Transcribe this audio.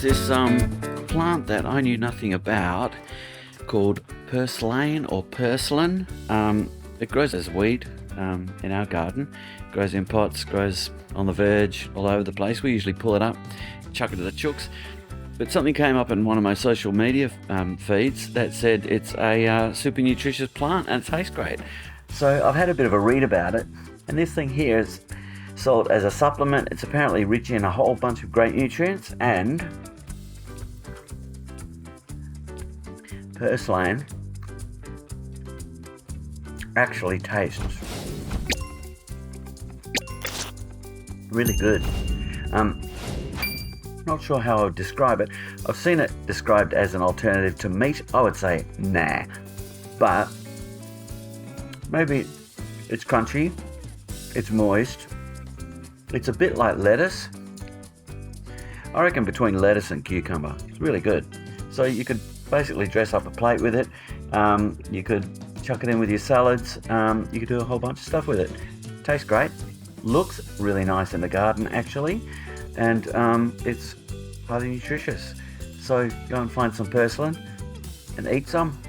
there's this plant that I knew nothing about called Purslane or Purslane. It grows as weed in our garden. It grows in pots, grows on the verge, all over the place. We usually pull it up, chuck it to the chooks. But something came up in one of my social media feeds that said it's a super nutritious plant and it tastes great. So I've had a bit of a read about it, and this thing here is sold as a supplement. It's apparently rich in a whole bunch of great nutrients, and Purslane actually tastes really good. Not sure how I would describe it. I've seen it described as an alternative to meat. I would say nah, but maybe it's crunchy, it's moist, it's a bit like lettuce. I reckon between lettuce and cucumber. It's really good. So you could basically dress up a plate with it. You could chuck it in with your salads. You could do a whole bunch of stuff with it. Tastes great. Looks really nice in the garden actually, and it's highly nutritious. So go and find some purslane and eat some.